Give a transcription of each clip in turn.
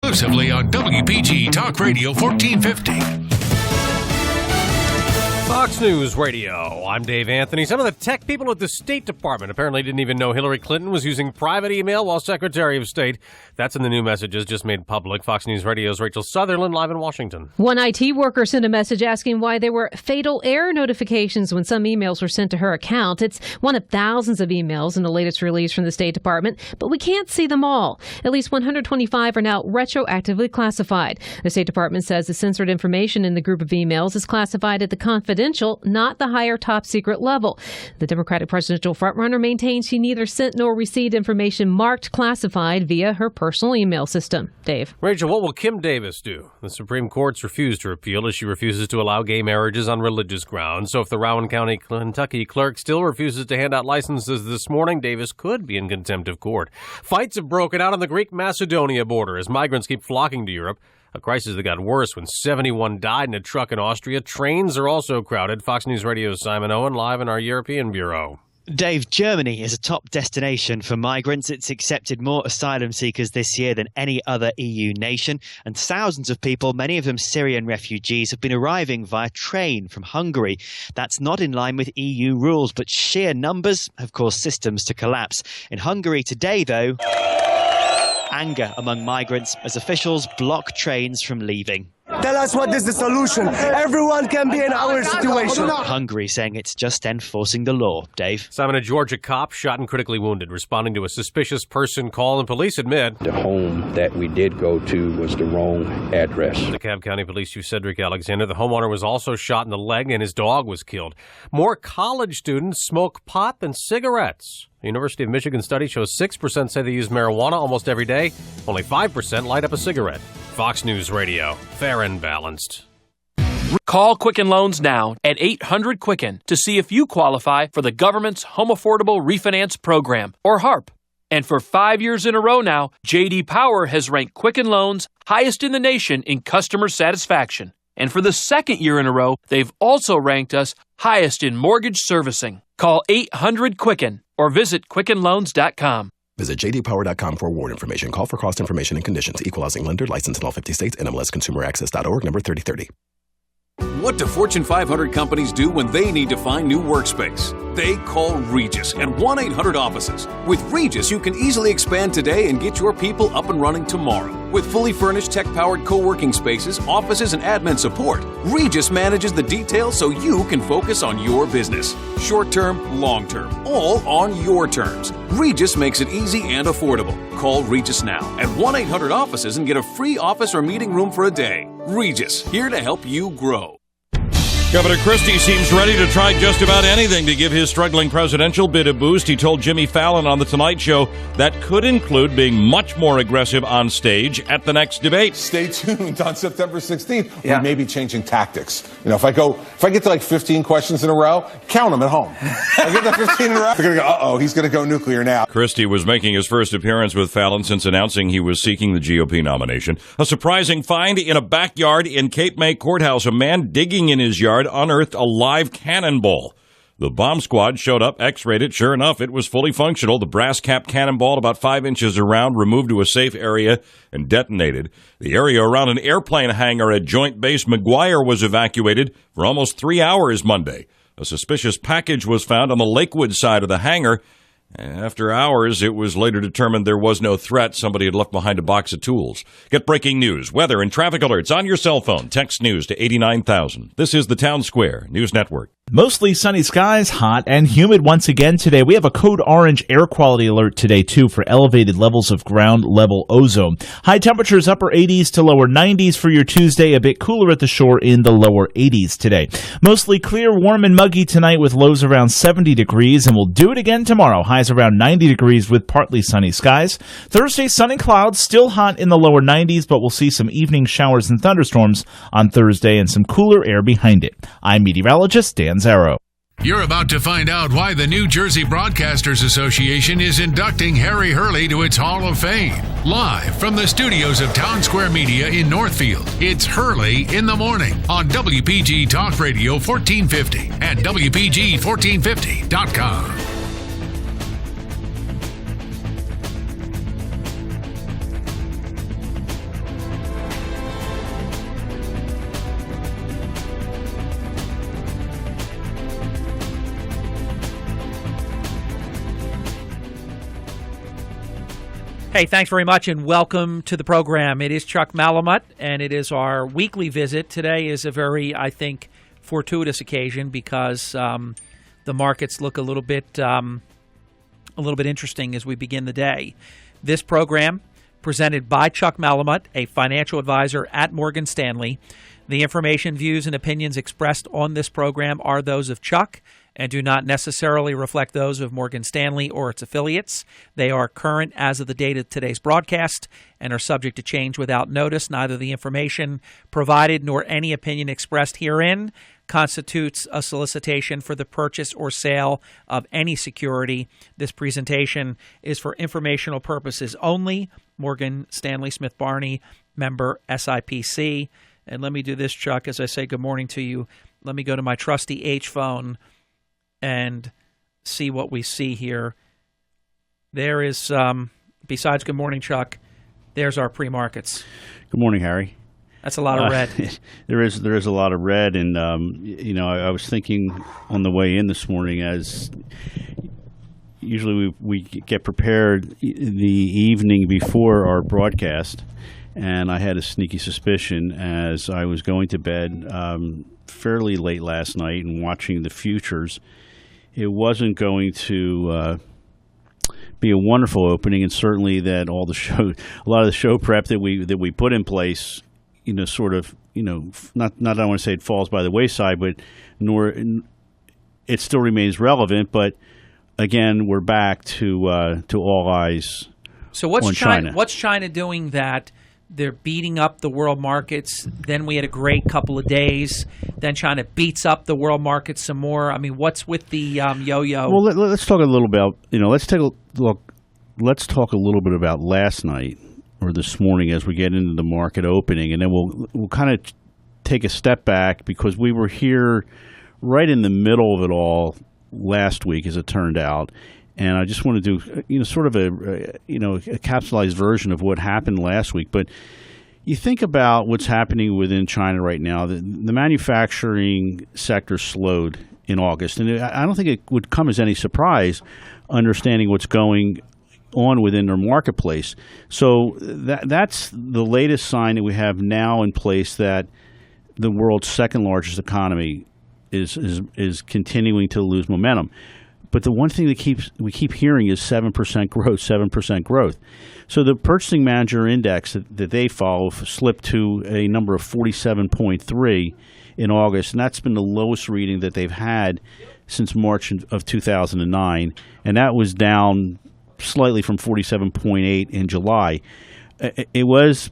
Exclusively on WPG Talk Radio 1450. Fox News Radio. I'm Dave Anthony. Some of the tech people at the State Department apparently didn't even know Hillary Clinton was using private email while Secretary of State. That's in the new messages just made public. Fox News Radio's Rachel Sutherland live in Washington. One IT worker sent a message asking why there were fatal error notifications when some emails were sent to her account. It's one of thousands of emails in the latest release from the State Department, but we can't see them all. At least 125 are now retroactively classified. The State Department says the censored information in the group of emails is classified at the confidential, not the higher top secret level. The Democratic presidential frontrunner maintains she neither sent nor received information marked classified via her personal email system. Dave. Rachel, what will Kim Davis do? The Supreme Court's refused to repeal as she refuses to allow gay marriages on religious grounds. So if the Rowan County, Kentucky clerk still refuses to hand out licenses this morning, Davis could be in contempt of court. Fights have broken out on the Greek-Macedonia border as migrants keep flocking to Europe. A crisis that got worse when 71 died in a truck in Austria. Trains are also crowded. Fox News Radio's Simon Owen live in our European bureau. Dave, Germany is a top destination for migrants. It's accepted more asylum seekers this year than any other EU nation. And thousands of people, many of them Syrian refugees, have been arriving via train from Hungary. That's not in line with EU rules, but sheer numbers have caused systems to collapse. In Hungary today, though, anger among migrants as officials block trains from leaving. Tell us what is the solution. Everyone can be in our situation. Hungary saying it's just enforcing the law. Dave. Simon, a Georgia cop shot and critically wounded, responding to a suspicious person call, and police admit the home that we did go to was the wrong address. DeKalb County Police Chief Cedric Alexander. The homeowner was also shot in the leg and his dog was killed. More college students smoke pot than cigarettes. The University of Michigan study shows 6% say they use marijuana almost every day. Only 5% light up a cigarette. Fox News Radio. Fair and balanced. Call Quicken Loans now at 800-QUICKEN to see if you qualify for the government's Home Affordable Refinance Program, or HARP. And for 5 years in a row now, J.D. Power has ranked Quicken Loans highest in the nation in customer satisfaction. And for the second year in a row, they've also ranked us highest in mortgage servicing. Call 800-QUICKEN or visit QuickenLoans.com. Visit jdpower.com for award information. Call for cost information and conditions. Equal housing lender. Licensed in all 50 states. NMLSConsumerAccess.org. Number 3030. What do Fortune 500 companies do when they need to find new workspace? They call Regis and 1-800-OFFICES. With Regis, you can easily expand today and get your people up and running tomorrow. With fully furnished, tech-powered co-working spaces, offices, and admin support, Regis manages the details so you can focus on your business. Short-term, long-term, all on your terms. Regis makes it easy and affordable. Call Regis now at 1-800-OFFICES and get a free office or meeting room for a day. Regis, here to help you grow. Governor Christie seems ready to try just about anything to give his struggling presidential bid a boost. He told Jimmy Fallon on The Tonight Show that could include being much more aggressive on stage at the next debate. Stay tuned on September 16th. We may be changing tactics. You know, if I get to like 15 questions in a row, count them at home. I get to 15 in a row, they're going to go, uh-oh, he's going to go nuclear now. Christie was making his first appearance with Fallon since announcing he was seeking the GOP nomination. A surprising find in a backyard in Cape May Courthouse. A man digging in his yard unearthed a live cannonball. The bomb squad showed up, x-rayed it. Sure enough, it was fully functional. The brass-capped cannonball, about 5 inches around, removed to a safe area and detonated. The area around an airplane hangar at Joint Base McGuire was evacuated for almost 3 hours Monday. A suspicious package was found on the Lakewood side of the hangar. After hours, it was later determined there was no threat. Somebody had left behind a box of tools. Get breaking news, weather, and traffic alerts on your cell phone. Text news to 89,000. This is the Town Square News Network. Mostly sunny skies, hot and humid once again today. We have a code orange air quality alert today, too, for elevated levels of ground level ozone. High temperatures upper 80s to lower 90s for your Tuesday, a bit cooler at the shore in the lower 80s today. Mostly clear, warm, and muggy tonight with lows around 70 degrees, and we'll do it again tomorrow. Highs around 90 degrees with partly sunny skies. Thursday, sun and clouds, still hot in the lower 90s, but we'll see some evening showers and thunderstorms on Thursday and some cooler air behind it. I'm meteorologist Dan Zaro. You're about to find out why the New Jersey Broadcasters Association is inducting Harry Hurley to its Hall of Fame. Live from the studios of Town Square Media in Northfield, it's Hurley in the Morning on WPG Talk Radio 1450 and WPG1450.com. Hey, thanks very much, and welcome to the program. It is Chuck Malamut, and it is our weekly visit. Today is a very, I think, fortuitous occasion because the markets look a little bit interesting as we begin the day. This program, presented by Chuck Malamut, a financial advisor at Morgan Stanley. The information, views, and opinions expressed on this program are those of Chuck and do not necessarily reflect those of Morgan Stanley or its affiliates. They are current as of the date of today's broadcast and are subject to change without notice. Neither the information provided nor any opinion expressed herein constitutes a solicitation for the purchase or sale of any security. This presentation is for informational purposes only. Morgan Stanley Smith Barney, member SIPC. And let me do this, Chuck, as I say good morning to you. Let me go to my trusty H phone and see what we see here. There is, besides good morning, Chuck, there's our pre-markets. Good morning, Harry. That's a lot of red. There is a lot of red, and I was thinking on the way in this morning, as usually we get prepared the evening before our broadcast, and I had a sneaky suspicion as I was going to bed fairly late last night and watching the futures. It wasn't going to be a wonderful opening, and certainly that a lot of the show prep that we put in place, sort of, not I want to say it falls by the wayside, but nor it still remains relevant. But again, we're back to all eyes. So what's on China. What's China doing that? They're beating up the world markets. Then we had a great couple of days. Then China beats up the world markets some more. I mean, what's with the yo-yo? Well, let's talk a little about let's talk a little bit about last night or this morning as we get into the market opening, and then we'll kind of take a step back because we were here right in the middle of it all last week, as it turned out. And I just want to do, sort of a capsulized version of what happened last week. But you think about what's happening within China right now. The manufacturing sector slowed in August. And I don't think it would come as any surprise understanding what's going on within their marketplace. So that's the latest sign that we have now in place that the world's second largest economy is continuing to lose momentum. But the one thing that we keep hearing is 7% growth, 7% growth. So the Purchasing Manager Index that they follow slipped to a number of 47.3 in August, and that's been the lowest reading that they've had since March of 2009, and that was down slightly from 47.8 in July. It was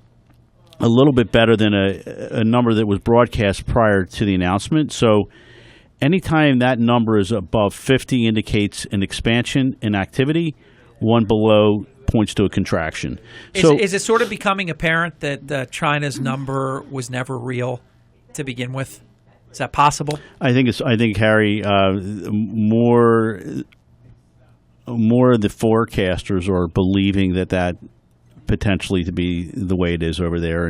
a little bit better than a number that was broadcast prior to the announcement. So anytime that number is above 50 indicates an expansion in activity, one below points to a contraction. Is it sort of becoming apparent that China's number was never real to begin with? Is that possible? I think Harry, more of the forecasters are believing that potentially to be the way it is over there,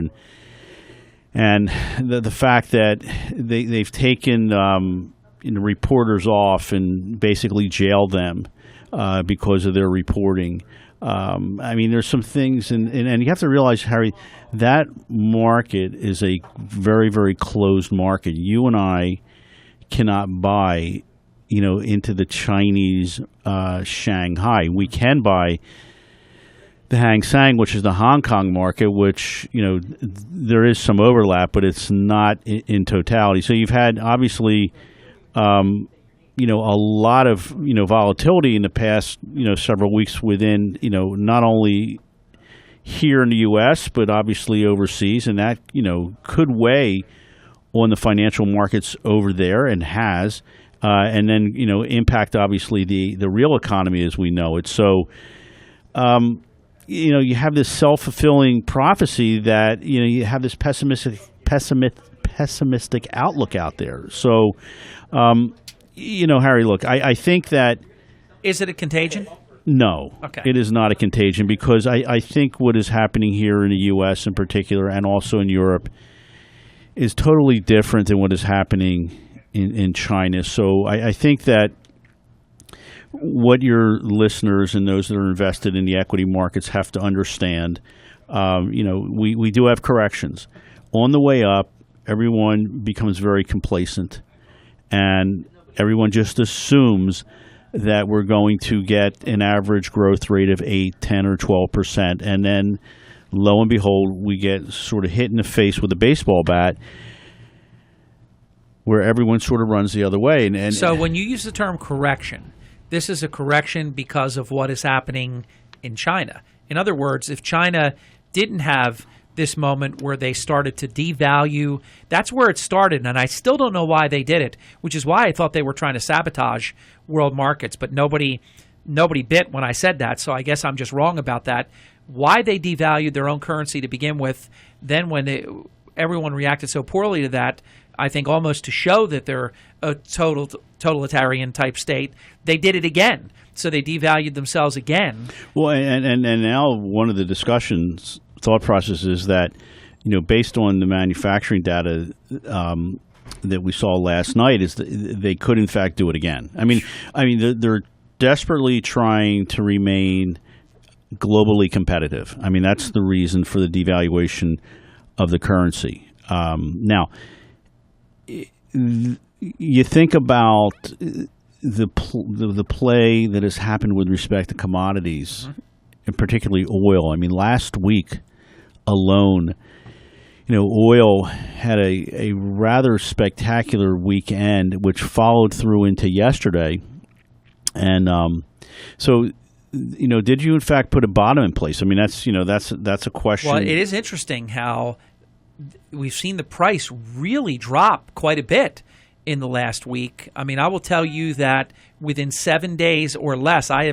and the fact that they've taken reporters off and basically jailed them because of their reporting. I mean, there's some things, and you have to realize, Harry, that market is a very, very closed market. You and I cannot buy, into the Chinese Shanghai. We can buy the Hang Seng, which is the Hong Kong market, which, there is some overlap, but it's not in totality. So you've had, obviously, a lot of, volatility in the past, several weeks within, not only here in the U.S., but obviously overseas. And that, could weigh on the financial markets over there and has, and then, impact, obviously, the real economy as we know it. So, you have this self-fulfilling prophecy that, you have this pessimistic outlook out there. So, Harry, look, I think that... Is it a contagion? No, okay. It is not a contagion because I think what is happening here in the U.S. in particular and also in Europe is totally different than what is happening in China. So I think that what your listeners and those that are invested in the equity markets have to understand. We do have corrections. On the way up, everyone becomes very complacent, and everyone just assumes that we're going to get an average growth rate of 8, 10, or 12%. And then, lo and behold, we get sort of hit in the face with a baseball bat where everyone sort of runs the other way. And so when you use the term correction, this is a correction because of what is happening in China. In other words, if China didn't have this moment where they started to devalue, that's where it started, and I still don't know why they did it, which is why I thought they were trying to sabotage world markets, but nobody bit when I said that, so I guess I'm just wrong about that. Why they devalued their own currency to begin with, then when everyone reacted so poorly to that, I think almost to show that they're a totalitarian type state, they did it again. So they devalued themselves again. Well, and now one of the discussions, thought process is that, based on the manufacturing data that we saw last night, is that they could in fact do it again. I mean, they're desperately trying to remain globally competitive. I mean, that's the reason for the devaluation of the currency. Now, you think about the play that has happened with respect to commodities, and particularly oil. I mean, last week alone, oil had a rather spectacular weekend, which followed through into yesterday. And so, did you in fact put a bottom in place? I mean, that's a question. Well, it is interesting how we've seen the price really drop quite a bit in the last week. I mean, I will tell you that within 7 days or less, I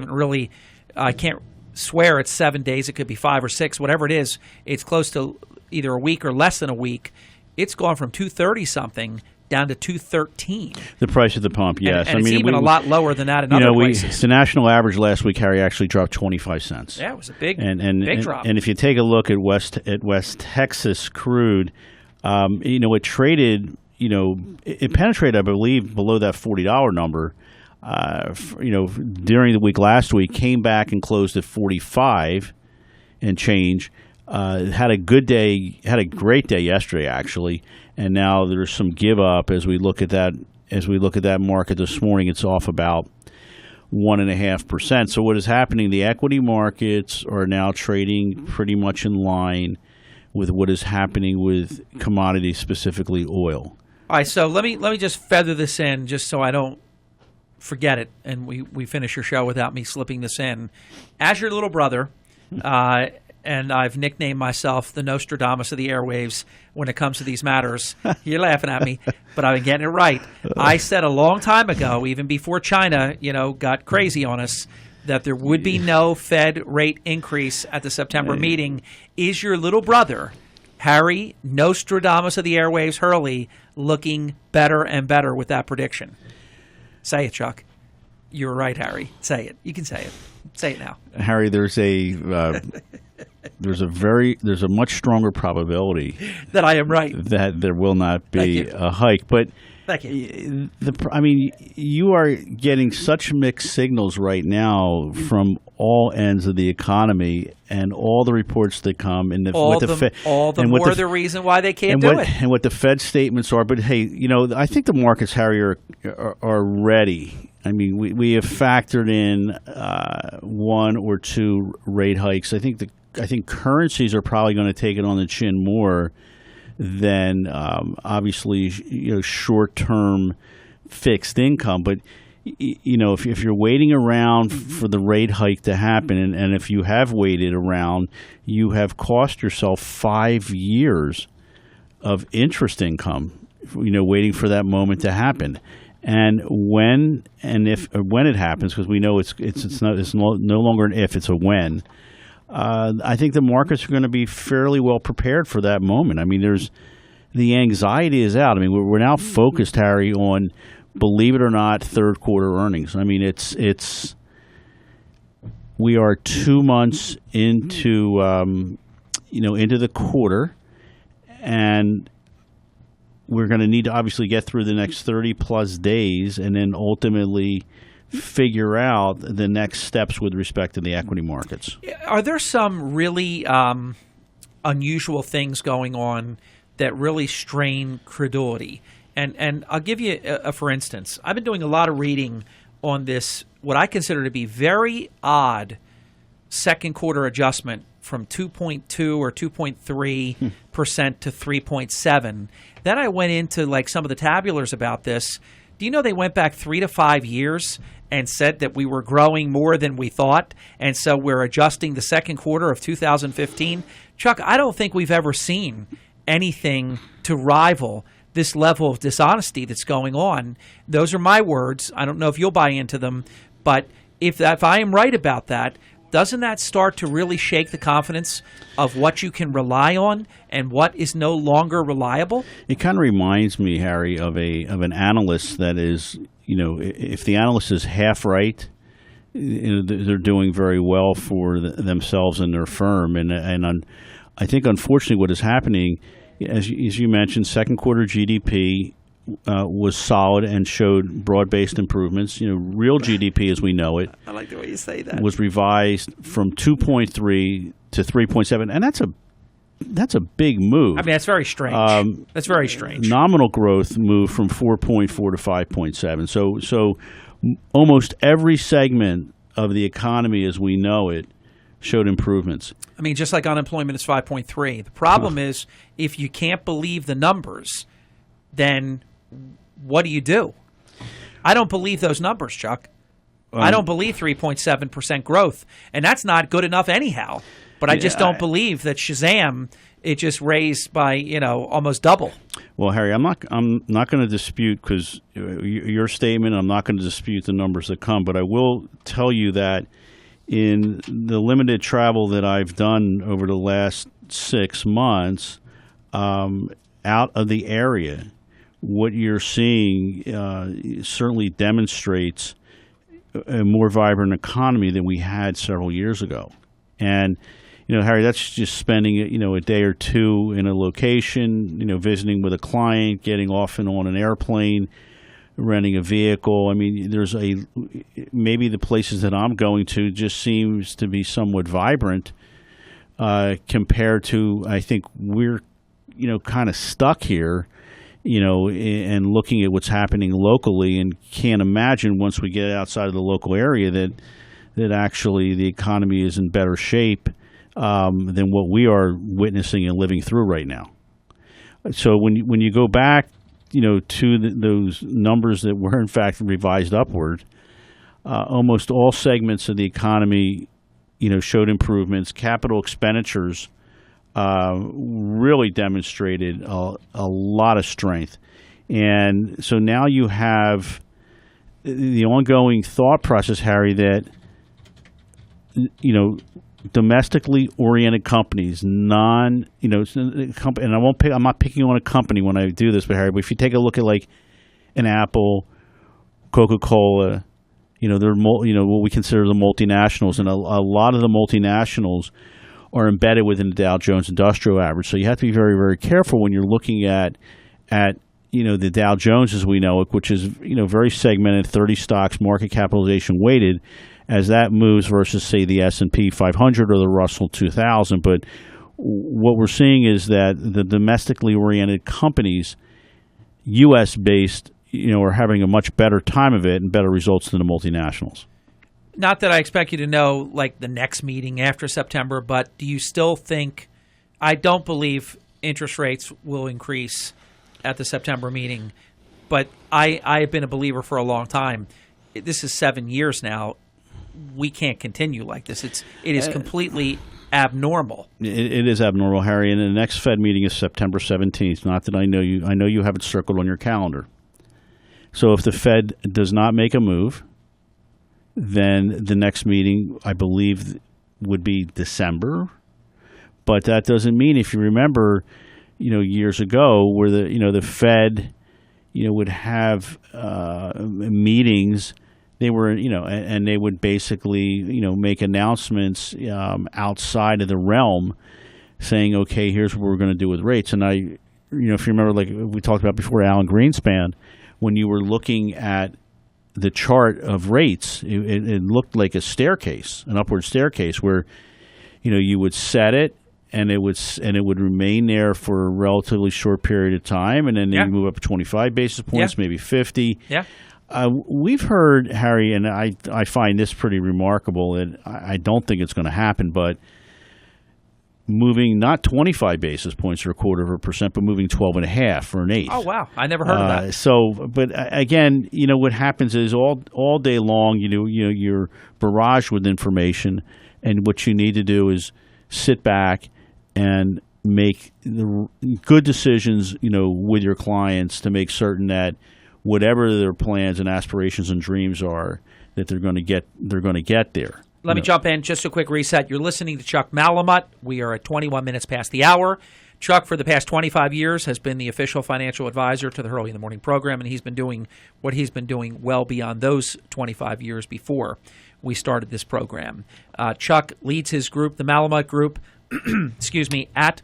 can't swear it's 7 days. It could be 5 or 6, whatever it is. It's close to either a week or less than a week. It's gone from 230 something down to 213. The price at the pump, yes. And it's even a lot lower than that in other places. The national average last week, Harry, actually dropped 25 cents. Yeah, it was a big drop. And if you take a look at West Texas crude, it traded. It penetrated, I believe, below that $40 number. During the week last week, came back and closed at 45 and change. Had a good day, had a great day yesterday actually, and now there's some give up as we look at that. As we look at that market this morning, it's off about 1.5%. So what is happening? The equity markets are now trading pretty much in line with what is happening with commodities, specifically oil. All right, so let me just feather this in just so I don't forget it, and we finish your show without me slipping this in. As your little brother, and I've nicknamed myself the Nostradamus of the airwaves when it comes to these matters. You're laughing at me, but I've been getting it right. I said a long time ago, even before China, got crazy on us, that there would be no Fed rate increase at the September meeting. Is your little brother, Harry Nostradamus of the airwaves, Hurley, looking better and better with that prediction? Say it, Chuck. You're right, Harry. Say it. You can say it. Say it now. Harry, there's a much stronger probability that I am right, that there will not be a hike. But thank you. You are getting such mixed signals right now from all ends of the economy and all the reports that come, and the reason why they can't do it, and what the Fed statements are. But hey, I think the markets, Harry, are ready. I mean, we have factored in 1 or 2 rate hikes. I think currencies are probably going to take it on the chin more than obviously short-term fixed income. But if you're waiting around for the rate hike to happen, and if you have waited around, you have cost yourself 5 years of interest income. Waiting for that moment to happen. And when it happens, because we know it's no longer an if, it's a when. I think the markets are going to be fairly well prepared for that moment. I mean, the anxiety is out. I mean, we're now focused, Harry, on, believe it or not, third quarter earnings. I mean, we are 2 months into the quarter, and we're going to need to obviously get through the next 30 plus days and then ultimately figure out the next steps with respect to the equity markets. Are there some really unusual things going on that really strain credulity? And I'll give you a for instance. I've been doing a lot of reading on this, what I consider to be very odd second quarter adjustment from 2.2 or 2.3% to 3.7. Then I went into like some of the tabulars about this. Do you know they went back 3 to 5 years and said that we were growing more than we thought, and so we're adjusting the second quarter of 2015? Chuck, I don't think we've ever seen anything to rival this level of dishonesty that's going on. Those are my words. I don't know if you'll buy into them, but if I am right about that, doesn't that start to really shake the confidence of what you can rely on and what is no longer reliable? It kind of reminds me, Harry, of an analyst that is, if the analyst is half right, they're doing very well for themselves and their firm. And I think, unfortunately, what is happening, as you mentioned, second quarter GDP was solid and showed broad-based improvements. Real GDP as we know it, I like the way you say that, was revised from 2.3 to 3.7, and that's a big move. I mean, that's very strange. That's very strange. Nominal growth moved from 4.4 to 5.7. So almost every segment of the economy as we know it showed improvements. I mean, just like unemployment is 5.3. The problem is if you can't believe the numbers, then what do? I don't believe those numbers, Chuck. I don't believe 3.7% growth, and that's not good enough anyhow. But I just don't believe that Shazam, it just raised by almost double. Well, Harry, I'm not going to dispute because your statement. I'm not going to dispute the numbers that come, but I will tell you that in the limited travel that I've done over the last 6 months out of the area, what you're seeing certainly demonstrates a more vibrant economy than we had several years ago. And, Harry, that's just spending, a day or two in a location, visiting with a client, getting off and on an airplane, renting a vehicle. I mean, maybe the places that I'm going to just seems to be somewhat vibrant compared to, I think we're, kind of stuck here, and looking at what's happening locally, and can't imagine once we get outside of the local area that actually the economy is in better shape than what we are witnessing and living through right now. So when you go back, to those numbers that were in fact revised upward, almost all segments of the economy, showed improvements. Capital expenditures really demonstrated a lot of strength. And so now you have the ongoing thought process, Harry, that, domestically oriented companies, and I'm not picking on a company when I do this, but Harry, but if you take a look at like an Apple, Coca-Cola, they're what we consider the multinationals, and a lot of the multinationals are embedded within the Dow Jones Industrial Average. So you have to be very, very careful when you're looking at the Dow Jones as we know it, which is very segmented, 30 stocks, market capitalization weighted, as that moves versus say the S&P 500 or the Russell 2000. But what we're seeing is that the domestically oriented companies, U.S. based, are having a much better time of it and better results than the multinationals. Not that I expect you to know like the next meeting after September, but do you still think – I don't believe interest rates will increase at the September meeting, but I have been a believer for a long time. This is 7 years now. We can't continue like this. It is completely abnormal. It is abnormal, Harry, and the next Fed meeting is September 17th. Not that I know you have it circled on your calendar. So if the Fed does not make a move, then the next meeting, I believe, would be December. But that doesn't mean, if you remember, years ago, where the Fed, would have meetings. They were, and they would basically, make announcements outside of the realm, saying, "Okay, here's what we're going to do with rates." And if you remember, like we talked about before, Alan Greenspan, when you were looking at the chart of rates, it looked like a staircase, an upward staircase, where you would set it and it would remain there for a relatively short period of time, and then you move up 25 basis points, maybe 50. Yeah. We've heard, Harry, and I find this pretty remarkable, and I don't think it's going to happen, but moving not 25 basis points or 0.25%, but moving 12.5 or an eighth. Oh, wow. I never heard of that. So, but again, what happens is all day long, you're barraged with information, and what you need to do is sit back and make the good decisions, with your clients to make certain that whatever their plans and aspirations and dreams are, that they're going to get there. Let me jump in. Just a quick reset. You're listening to Chuck Malamut. We are at 21 minutes past the hour. Chuck, for the past 25 years, has been the official financial advisor to the Hurley in the Morning program, and he's been doing what he's been doing well beyond those 25 years before we started this program. Chuck leads his group, the Malamut Group, at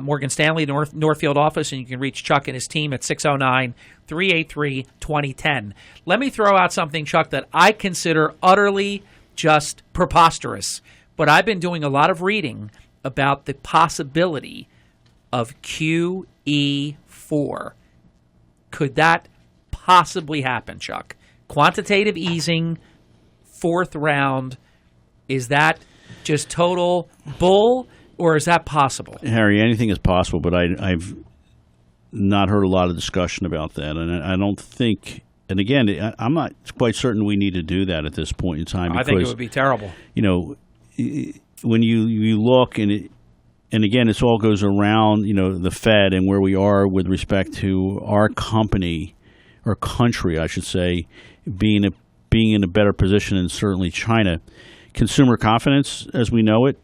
Morgan Stanley Northfield office, and you can reach Chuck and his team at 609-383-2010. Let me throw out something, Chuck, that I consider utterly just preposterous, but I've been doing a lot of reading about the possibility of QE4. Could that possibly happen, Chuck? Quantitative easing, fourth round, is that just total bull, or is that possible? Harry, anything is possible, but I've not heard a lot of discussion about that, and I don't think. And again, I'm not quite certain we need to do that at this point in time. Because, I think it would be terrible. When you look, and again, this all goes around, the Fed and where we are with respect to our company, or country, I should say, being in a better position than certainly China. Consumer confidence, as we know it,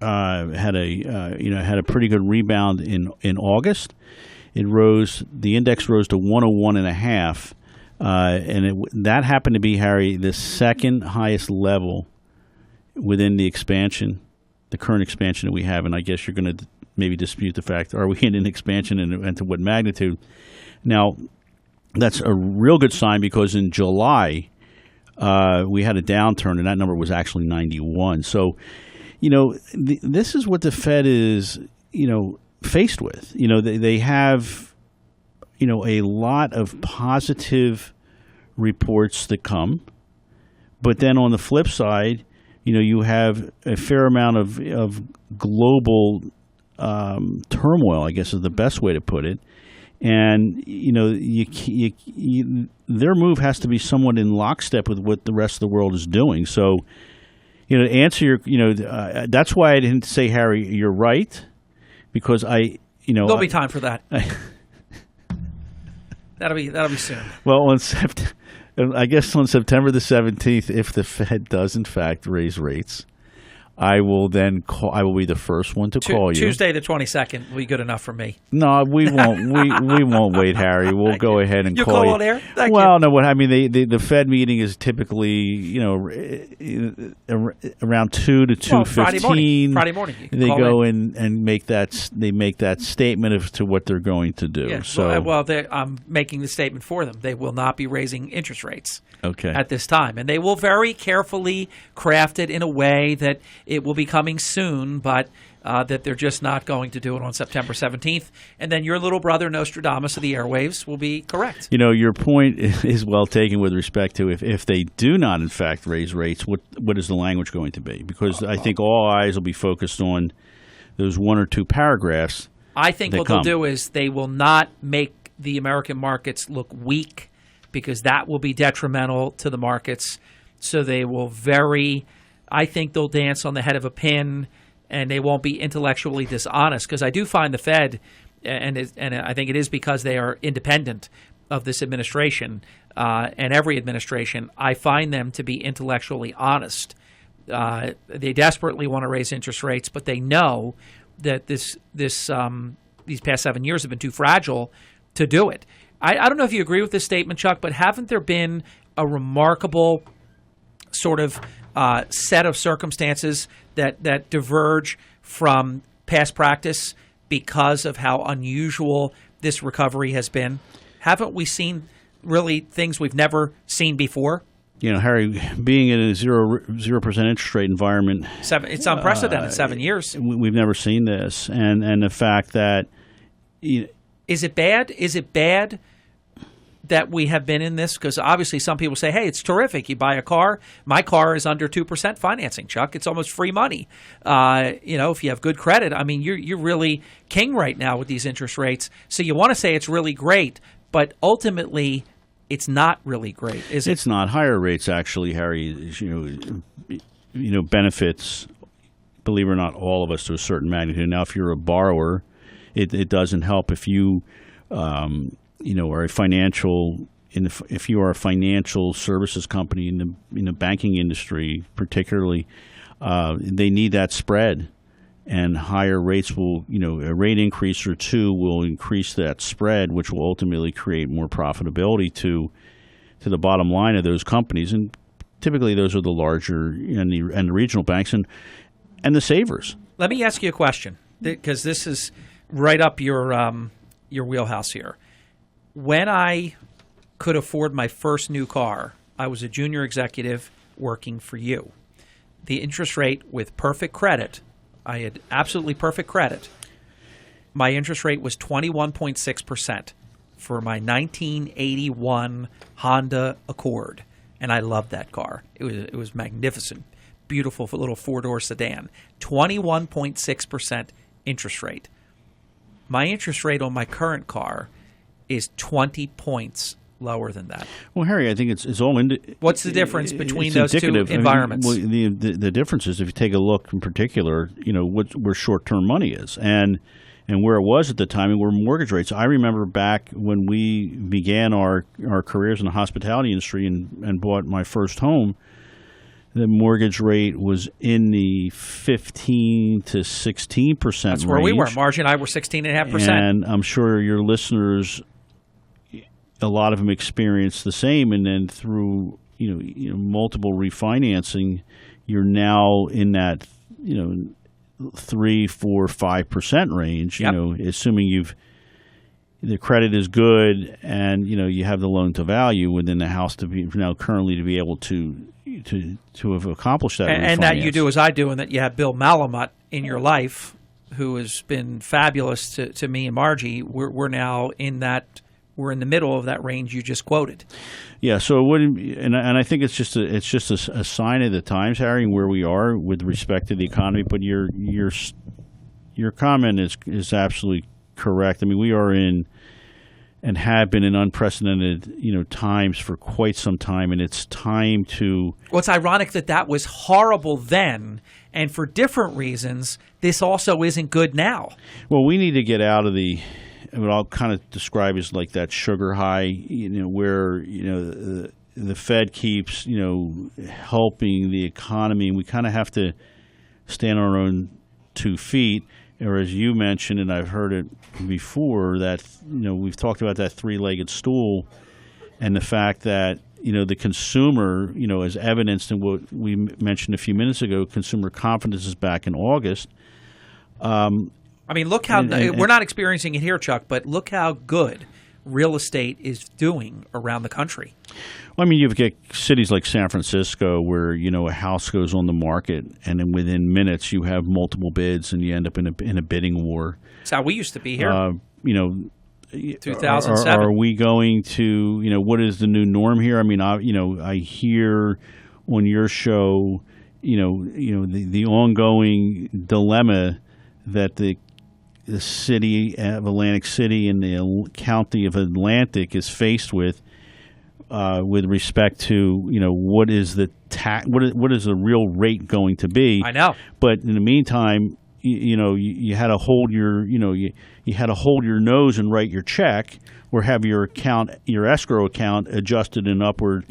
had a pretty good rebound in August. The index rose to 101.5. That happened to be, Harry, the second highest level within the current expansion that we have. And I guess you're going to maybe dispute the fact, are we in an expansion and to what magnitude? Now, that's a real good sign, because in July we had a downturn, and that number was actually 91. So, this is what the Fed is, faced with. They have a lot of positive reports that come, but then on the flip side, you have a fair amount of global turmoil, I guess is the best way to put it. And their move has to be somewhat in lockstep with what the rest of the world is doing. So, to answer your, that's why I didn't say, Harry, you're right, because there'll be time for that. That'll be soon. Well, I guess on September the 17th, if the Fed does in fact raise rates, I will then I will be the first one to call you. Tuesday the 22nd will be good enough for me. No, we won't. we won't wait, Harry. We'll go ahead and call you. On air? Thank you. No. What I mean, the Fed meeting is typically around 2 to 2:15. Friday morning. They go in and make that statement as to what they're going to do. Yeah, so I'm making the statement for them. They will not be raising interest rates. Okay. At this time, and they will very carefully craft it in a way that it will be coming soon, but that they're just not going to do it on September 17th. And then your little brother Nostradamus of the airwaves will be correct. Your point is well taken with respect to if they do not in fact raise rates, what is the language going to be? Because I think all eyes will be focused on those one or two paragraphs. I think what they'll do is they will not make the American markets look weak, because that will be detrimental to the markets. So they will I think they'll dance on the head of a pin, and they won't be intellectually dishonest, because I do find the Fed, and I think it is because they are independent of this administration and every administration, I find them to be intellectually honest. They desperately want to raise interest rates, but they know that these past 7 years have been too fragile to do it. I don't know if you agree with this statement, Chuck, but haven't there been a remarkable sort of set of circumstances that diverge from past practice because of how unusual this recovery has been? Haven't we seen really things we've never seen before? Harry, being in a 0% interest rate environment, it's unprecedented. 7 years. We've never seen this, and the fact that is it bad? Is it bad that we have been in this? Because obviously, some people say, "Hey, it's terrific. You buy a car. My car is under 2% financing, Chuck. It's almost free money. If you have good credit, I mean, you're really king right now with these interest rates. So you want to say it's really great, but ultimately, it's not really great, is it? It's not. Higher rates actually, Harry, benefits, believe it or not, all of us to a certain magnitude. Now, if you're a borrower, it doesn't help if you, are a if you are a financial services company in the banking industry, particularly, they need that spread. And higher rates will, a rate increase or two will increase that spread, which will ultimately create more profitability to the bottom line of those companies. And typically, those are the larger and the regional banks and the savers. Let me ask you a question, because this is right up your wheelhouse here. When I could afford my first new car, I was a junior executive working for you. The interest rate with perfect credit. I had absolutely perfect credit. My interest rate was 21.6% for my 1981 Honda Accord, and I loved that car. It was magnificent, beautiful little four-door sedan. 21.6% interest rate. My interest rate on my current car is 20 points lower than that. Well, Harry, I think it's all what's the difference between those two environments? The difference is if you take a look in particular, where short-term money is and where it was at the time and where mortgage rates. I remember back when we began our careers in the hospitality industry and bought my first home, the mortgage rate was in the 15 to 16% That's where range. We were. Margie and I were 16.5%. And I'm sure your listeners, a lot of them experience the same, and then through multiple refinancing, you're now in that 3, 4, 5% range. Yep. Assuming the credit is good and you have the loan to value within the house to be currently to be able to have accomplished that. And that you do as I do, and that you have Bill Malamut in your life, who has been fabulous to me and Margie. We're now in that. We're in the middle of that range you just quoted. Yeah, so it wouldn't, and I think it's just a sign of the times, Harry, where we are with respect to the economy. But your comment is absolutely correct. I mean, we are in and have been in unprecedented times for quite some time, and it's time to. Well, it's ironic that was horrible then, and for different reasons, this also isn't good now. Well, we need to get out of what I'll kind of describe as like that sugar high, where the Fed keeps helping the economy, and we kind of have to stand on our own 2 feet. Or as you mentioned, and I've heard it before, that we've talked about that three-legged stool, and the fact that the consumer, as evidenced in what we mentioned a few minutes ago, consumer confidence is back in August. I mean, look how we're not experiencing it here, Chuck, but look how good real estate is doing around the country. Well, I mean, you've got cities like San Francisco where, a house goes on the market and then within minutes you have multiple bids and you end up in a bidding war. That's how we used to be here. 2007. Are we going to, what is the new norm here? I mean, I hear on your show, the ongoing dilemma that the city of Atlantic City and the county of Atlantic is faced with respect to what is the what is the real rate going to be? I know, but in the meantime, you had to hold your you had to hold your nose and write your check, or have your escrow account adjusted in upward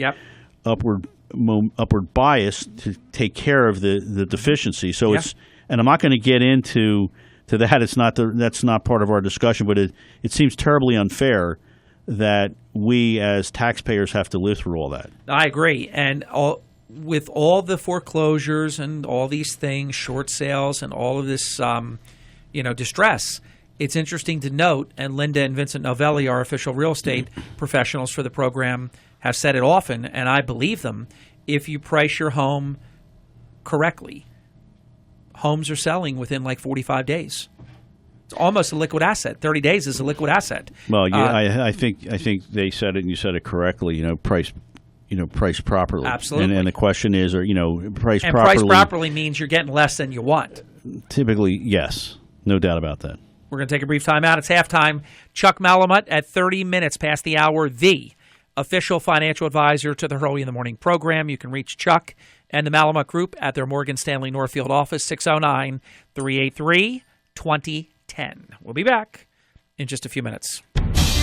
bias to take care of the deficiency. So it's, and I'm not going to get into that. That's not part of our discussion, but it seems terribly unfair that we as taxpayers have to live through all that. I agree. And with all the foreclosures and all these things, short sales and all of this, distress, It's interesting to note, and Linda and Vincent Novelli, our official real estate professionals for the program, have said it often, and I believe them, if you price your home correctly, homes are selling within like 45 days. It's almost a liquid asset. 30 days is a liquid asset. Well, yeah, I think they said it, and you said it correctly. Price properly. Absolutely. And the question is, price properly. And price properly means you're getting less than you want. Typically, yes, no doubt about that. We're going to take a brief time out. It's halftime. Chuck Malamut at 30 minutes past the hour, the official financial advisor to the Hurley in the Morning program. You can reach Chuck and the Malamut Group at their Morgan Stanley Northfield office, 609-383-2010. We'll be back in just a few minutes.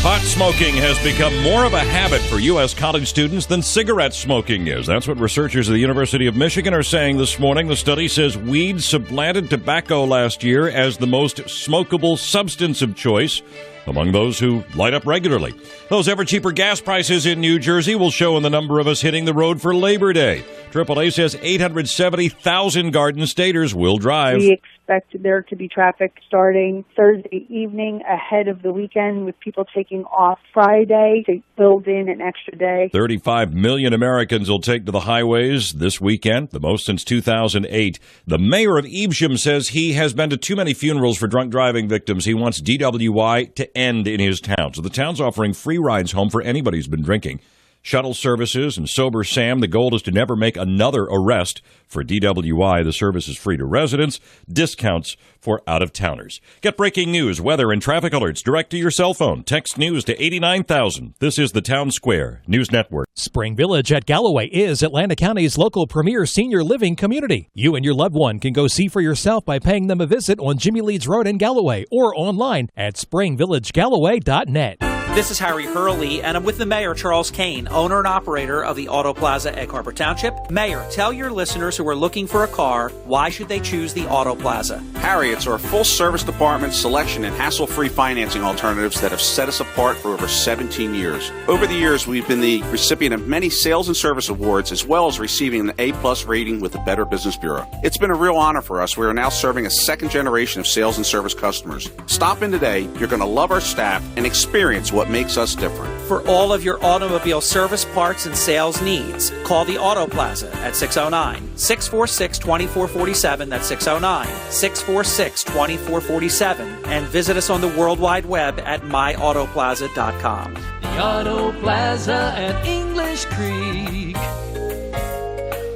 Pot smoking has become more of a habit for U.S. college students than cigarette smoking is. That's what researchers at the University of Michigan are saying this morning. The study says weed supplanted tobacco last year as the most smokable substance of choice among those who light up regularly. Those ever cheaper gas prices in New Jersey will show in the number of us hitting the road for Labor Day. AAA says 870,000 Garden Staters will drive. We expect there to be traffic starting Thursday evening ahead of the weekend, with people taking off Friday to build in an extra day. 35 million Americans will take to the highways this weekend, the most since 2008. The mayor of Evesham says he has been to too many funerals for drunk driving victims. He wants DWI to end in his town. So the town's offering free rides home for anybody who's been drinking. Shuttle services and Sober Sam. The goal is to never make another arrest for DWI. The service is free to residents. Discounts for out-of-towners. Get breaking news, weather, and traffic alerts direct to your cell phone. Text news to 89,000. This is the Town Square News Network. Spring Village at Galloway is Atlanta County's local premier senior living community. You and your loved one can go see for yourself by paying them a visit on Jimmy Leeds Road in Galloway or online at springvillagegalloway.net. This is Harry Hurley, and I'm with the Mayor, Charles Kane, owner and operator of the Auto Plaza, Egg Harbor Township. Mayor, tell your listeners who are looking for a car, why should they choose the Auto Plaza? Harry, it's our full-service department, selection, and hassle-free financing alternatives that have set us apart for over 17 years. Over the years, we've been the recipient of many sales and service awards, as well as receiving an A-plus rating with the Better Business Bureau. It's been a real honor for us. We are now serving a second generation of sales and service customers. Stop in today. You're going to love our staff and experience what makes us different. For all of your automobile service, parts, and sales needs, call the Auto Plaza at 609-646-2447. That's 609-646-2447. And visit us on the World Wide Web at myautoplaza.com. The Auto Plaza at English Creek.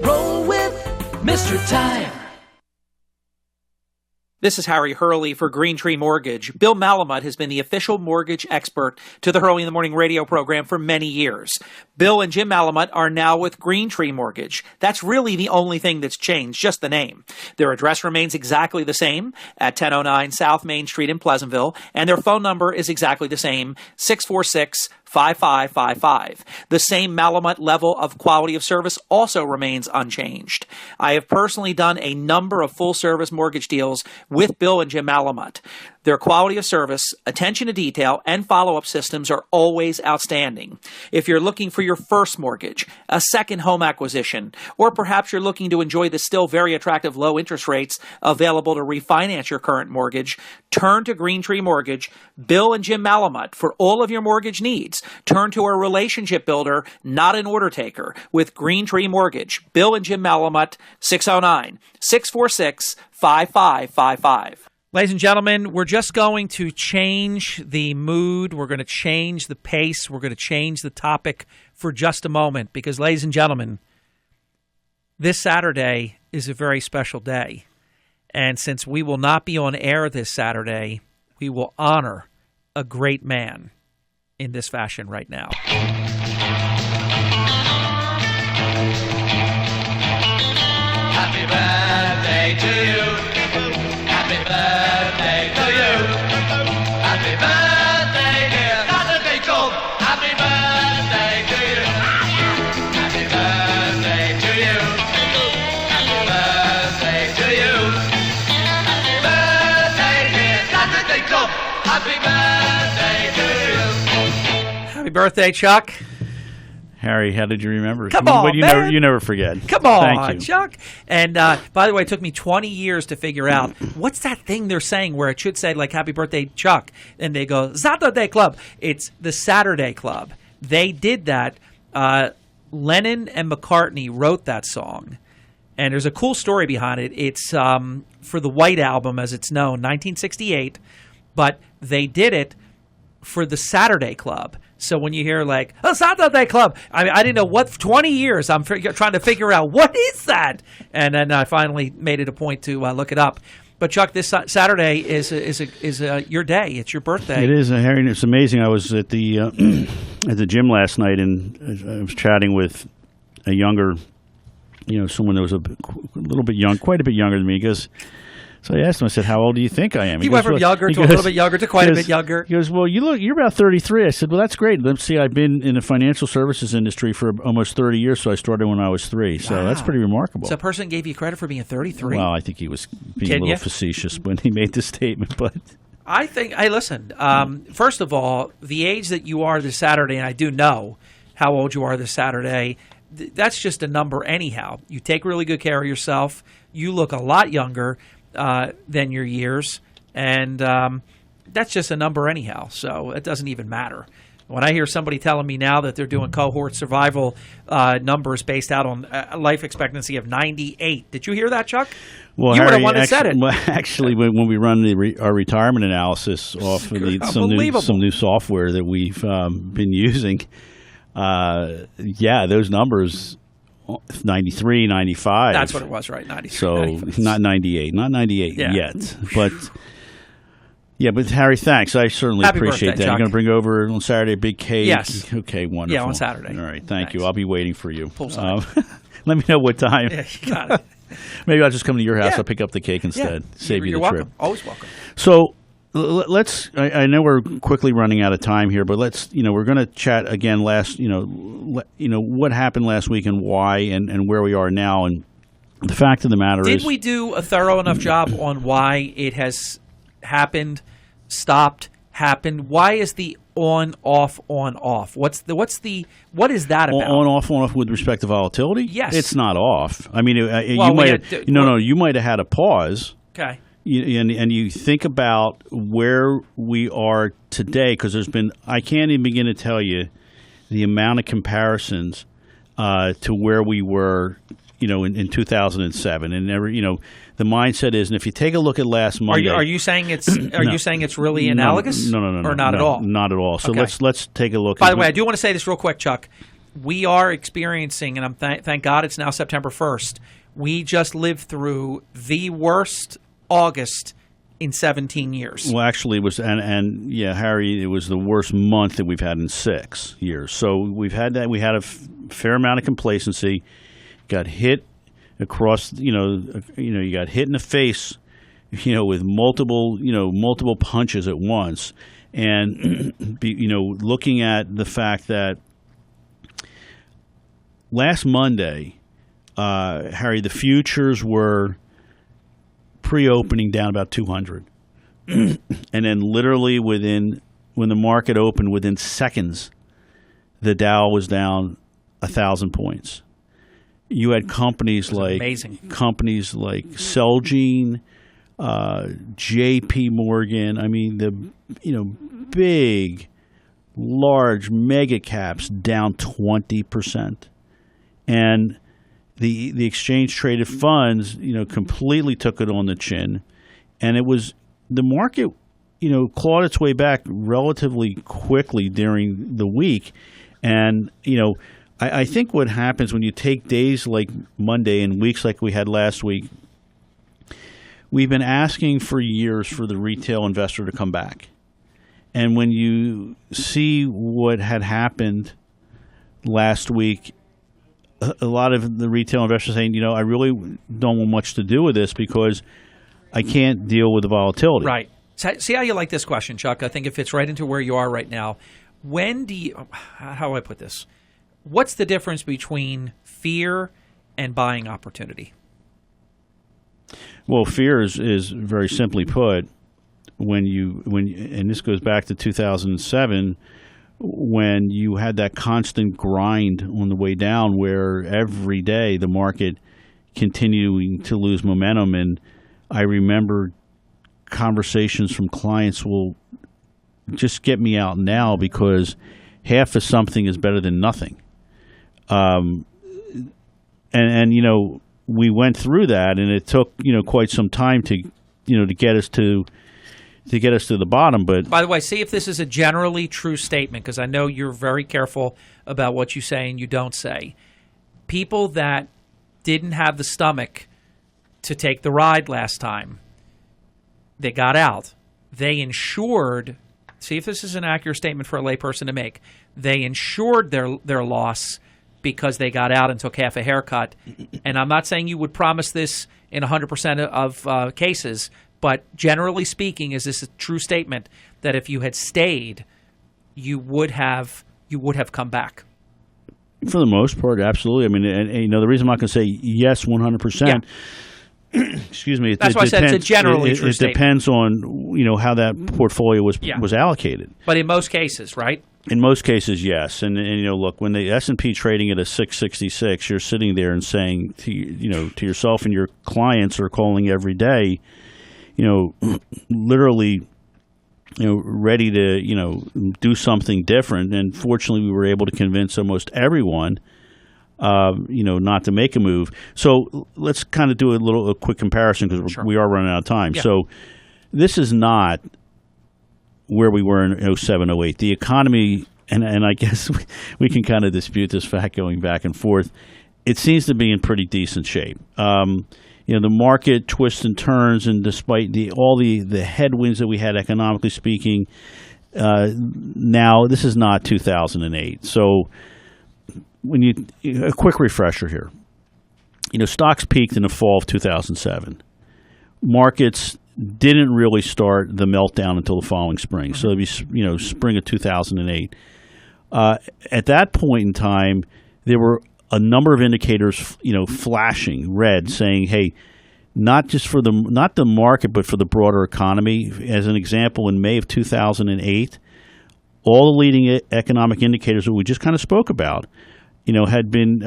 Roll with Mr. Tire. This is Harry Hurley for Green Tree Mortgage. Bill Malamut has been the official mortgage expert to the Hurley in the Morning radio program for many years. Bill and Jim Malamut are now with Green Tree Mortgage. That's really the only thing that's changed, just the name. Their address remains exactly the same at 1009 South Main Street in Pleasantville, and their phone number is exactly the same, 646-5555. The same Malamut level of quality of service also remains unchanged. I have personally done a number of full-service mortgage deals with Bill and Jim Malamut. Their quality of service, attention to detail, and follow-up systems are always outstanding. If you're looking for your first mortgage, a second home acquisition, or perhaps you're looking to enjoy the still very attractive low interest rates available to refinance your current mortgage, turn to Green Tree Mortgage, Bill and Jim Malamut for all of your mortgage needs. Turn to a relationship builder, not an order taker, with Green Tree Mortgage. Bill and Jim Malamut, 609-646-5555. Ladies and gentlemen, we're just going to change the mood. We're going to change the pace. We're going to change the topic for just a moment because, ladies and gentlemen, this Saturday is a very special day. And since we will not be on air this Saturday, we will honor a great man in this fashion right now. Happy birthday to you. Happy birthday to you. Happy birthday, dear Saturday Gold. Happy birthday to you. Happy birthday to you. Happy birthday to you. Happy birthday, dear Saturday Gold. Happy birthday to you. Happy birthday, Chuck. Harry, how did you remember? Come on, man. You never forget. Come on, Thank you. Chuck. And by the way, it took me 20 years to figure out what's that thing they're saying where it should say, like, Happy Birthday, Chuck. And they go, Saturday Club. It's the Saturday Club. They did that. Lennon and McCartney wrote that song. And there's a cool story behind it. It's for the White Album, as it's known, 1968. But they did it for the Saturday Club. So when you hear like, oh, Saturday Club, I didn't know what, 20 years I'm trying to figure out what is that? And then I finally made it a point to look it up. But Chuck, this Saturday is your day. It's your birthday. It is, Harry. It's amazing. I was at the at the gym last night, and I was chatting with a younger, someone that was a little bit young, quite a bit younger than me. Because so I asked him. I said, "How old do you think I am?" He went from younger to a little bit younger to quite a bit younger. He goes, "Well, you're about 33." I said, "Well, that's great. Let's see. I've been in the financial services industry for almost 30 years, so I started when I was 3. So that's pretty remarkable." So a person gave you credit for being 33. Well, I think he was being a little facetious when he made this statement, but I think. Hey, listen. First of all, the age that you are this Saturday, and I do know how old you are this Saturday. That's just a number, anyhow. You take really good care of yourself. You look a lot younger than your years, and that's just a number anyhow, so it doesn't even matter. When I hear somebody telling me now that they're doing cohort survival numbers based out on life expectancy of 98, did you hear that, Chuck? Well, you Harry, were the one that said it. Well, actually, when we run our retirement analysis off of some new software that we've been using, those numbers, 93, 95. That's what it was, right? 93. So 95. not 98 yet. But Harry, thanks. I certainly appreciate birthday, that. Chuck. You're going to bring over on Saturday a big cake? Yes. Okay, wonderful. Yeah, on Saturday. All right, thank you. I'll be waiting for you. Poolside. Let me know what time. Yeah, you got it. Maybe I'll just come to your house. Yeah. I'll pick up the cake instead. Yeah. Save you You're the welcome. trip. Always welcome. So let's. I know we're quickly running out of time here, but let's. We're going to chat again. What happened last week and why, and where we are now. And the fact of the matter is, did we do a thorough enough job on why it has happened, stopped, happened? Why is the on off? What is that about? On off with respect to volatility? Yes, it's not off. I mean, you might have had a pause. Okay. And you think about where we are today, because I can't even begin to tell you the amount of comparisons to where we were, in 2007. And the mindset is, and if you take a look at last Monday, are you saying it's you saying it's really analogous? No, or not at all? Not at all. So okay. let's take a look. By the way, I do want to say this real quick, Chuck. We are experiencing, and thank God it's now September 1st. We just lived through the worst August in 17 years. Well, actually, it was, and Harry, it was the worst month that we've had in 6 years. So we've had that. We had a fair amount of complacency. Got hit across, you got hit in the face, with multiple punches at once, and looking at the fact that last Monday, Harry, the futures were pre-opening down about 200, and then literally when the market opened, within seconds, the Dow was down 1,000 points. You had companies like Celgene, J.P. Morgan. I mean, the big, large mega caps down 20%, and the exchange traded funds, completely took it on the chin, and it was the market, clawed its way back relatively quickly during the week, and I think what happens when you take days like Monday and weeks like we had last week, we've been asking for years for the retail investor to come back. And when you see what had happened last week, a lot of the retail investors saying, I really don't want much to do with this because I can't deal with the volatility. Right. See how you like this question, Chuck? I think it fits right into where you are right now. How do I put this? What's the difference between fear and buying opportunity? Well, fear is very simply put, and this goes back to 2007, when you had that constant grind on the way down where every day the market continuing to lose momentum. And I remember conversations from clients will just get me out now because half of something is better than nothing. And we went through that, and it took, quite some time to get us to the bottom. But by the way, see if this is a generally true statement, because I know you're very careful about what you say and you don't say. People that didn't have the stomach to take the ride last time, they got out. They insured. See if this is an accurate statement for a layperson to make. They insured their loss because they got out and took half a haircut. And I'm not saying you would promise this in 100% of cases, but generally speaking, is this a true statement that if you had stayed, you would have come back? For the most part, absolutely. I mean, and the reason I'm not going to say yes 100%. Excuse me. That's why I said it's a generally true statement. It depends on how that portfolio was allocated. But in most cases, right? In most cases, yes. And look, when the S&P trading at a 666, you're sitting there and saying to yourself, and your clients are calling every day, literally, ready to do something different. And fortunately, we were able to convince almost everyone, not to make a move. So let's kind of do a quick comparison because we are running out of time. Yeah. So this is not where we were in 07, 08. The economy, and I guess we can kind of dispute this fact going back and forth, it seems to be in pretty decent shape. The market twists and turns, and despite all the headwinds that we had economically speaking, now this is not 2008. So a quick refresher here. Stocks peaked in the fall of 2007. Markets didn't really start the meltdown until the following spring. So it'd be, spring of 2008. At that point in time, there were a number of indicators, flashing red, saying, "Hey, not the market, but for the broader economy." As an example, in May of 2008, all the leading economic indicators that we just kind of spoke about, had been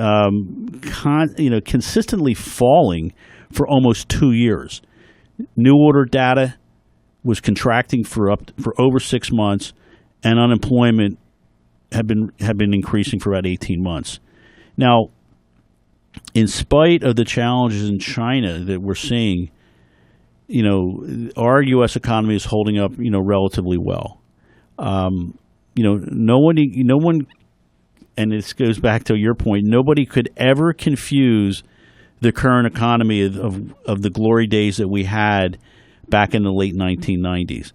consistently falling for almost 2 years. New order data was contracting for over 6 months, and unemployment had been increasing for about 18 months. Now, in spite of the challenges in China that we're seeing, our U.S. economy is holding up, relatively well. No one, and this goes back to your point, nobody could ever confuse the current economy of the glory days that we had back in the late 1990s.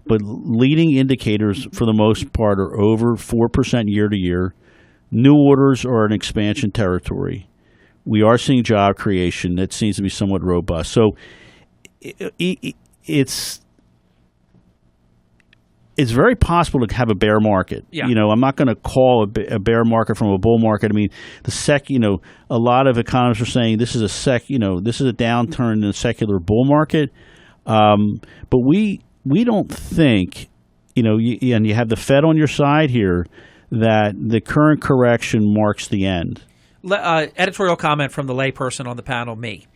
But leading indicators, for the most part, are over 4% year to year. New orders are in expansion territory. We are seeing job creation that seems to be somewhat robust. So it's very possible to have a bear market. Yeah. I'm not going to call a bear market from a bull market. I mean, a lot of economists are saying this is a downturn in a secular bull market. But we don't think, and you have the Fed on your side here, that the current correction marks the end. Editorial comment from the layperson on the panel, me.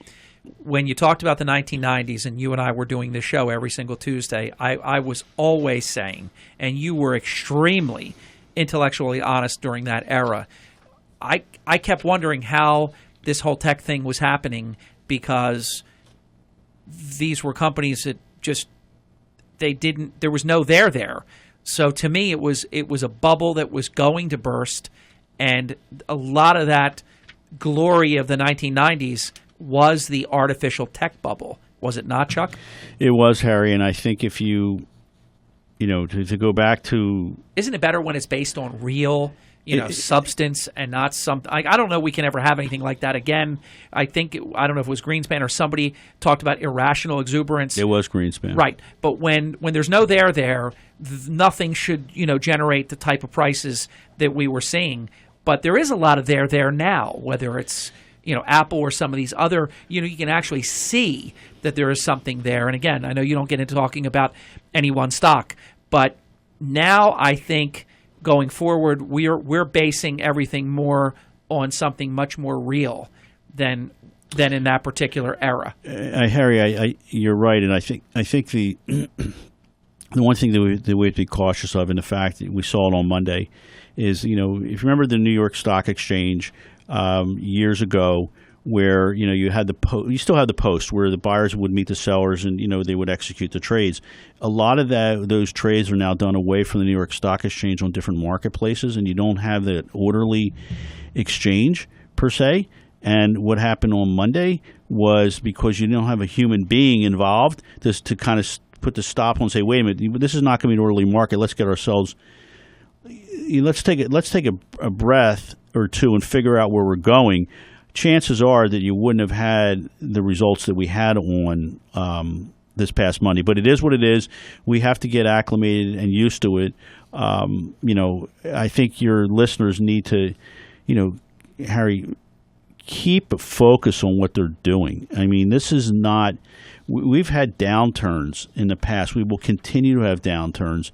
When you talked about the 1990s and you and I were doing this show every single Tuesday, I was always saying, and you were extremely intellectually honest during that era, I kept wondering how this whole tech thing was happening, because these were companies that just, there was no there. So to me, it was a bubble that was going to burst, and a lot of that glory of the 1990s was the artificial tech bubble. Was it not, Chuck? It was, Harry, and I think if to go back to... Isn't it better when it's based on real, substance and not something... I don't know we can ever have anything like that again. I don't know if it was Greenspan or somebody talked about irrational exuberance. It was Greenspan. Right. But when there's no there, nothing should, generate the type of prices that we were seeing. But there is a lot of there now, whether it's... Apple or some of these other, you can actually see that there is something there. And again, I know you don't get into talking about any one stock, but now I think going forward, we're basing everything more on something much more real than in that particular era. Harry, you're right, and I think the the one thing that we have to be cautious of, and the fact that we saw it on Monday, is, if you remember the New York Stock Exchange years ago, where you had you still had the post where the buyers would meet the sellers and they would execute the trades. A lot of those trades are now done away from the New York Stock Exchange on different marketplaces, and you don't have that orderly exchange per se. And what happened on Monday was, because you don't have a human being involved, just to kind of put the stop on and say, wait a minute, this is not going to be an orderly market. Let's get ourselves. Let's take a breath or two and figure out where we're going. Chances are that you wouldn't have had the results that we had on this past Monday. But it is what it is. We have to get acclimated and used to it. I think your listeners need to, Harry, keep a focus on what they're doing. I mean, this is not – we've had downturns in the past. We will continue to have downturns.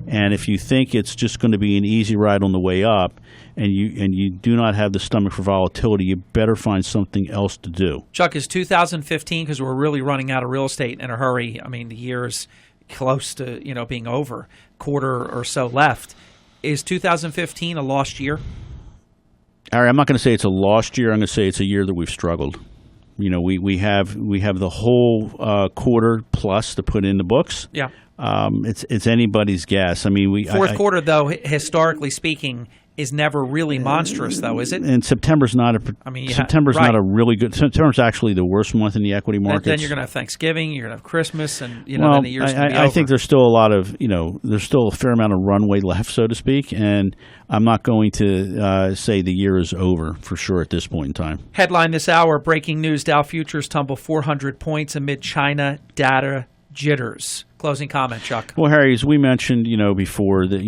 And if you think it's just going to be an easy ride on the way up and you do not have the stomach for volatility, you better find something else to do. Chuck, is 2015, because we're really running out of real estate in a hurry. I mean, the year's close to being over, quarter or so left. Is 2015 a lost year? Harry, I'm not going to say it's a lost year. I'm going to say it's a year that we've struggled. We have the whole quarter plus to put in the books. Yeah. It's anybody's guess. I mean, fourth quarter, though, historically speaking, is never really monstrous, though, is it? And September's not a really good. September's actually the worst month in the equity markets. Then you're going to have Thanksgiving, you're going to have Christmas, and then the year's going to be over. I think there's still a lot of there's still a fair amount of runway left, so to speak, and I'm not going to say the year is over for sure at this point in time. Headline this hour: breaking news: Dow futures tumble 400 points amid China data jitters. Closing comment, Chuck. Well, Harry, as we mentioned, before, that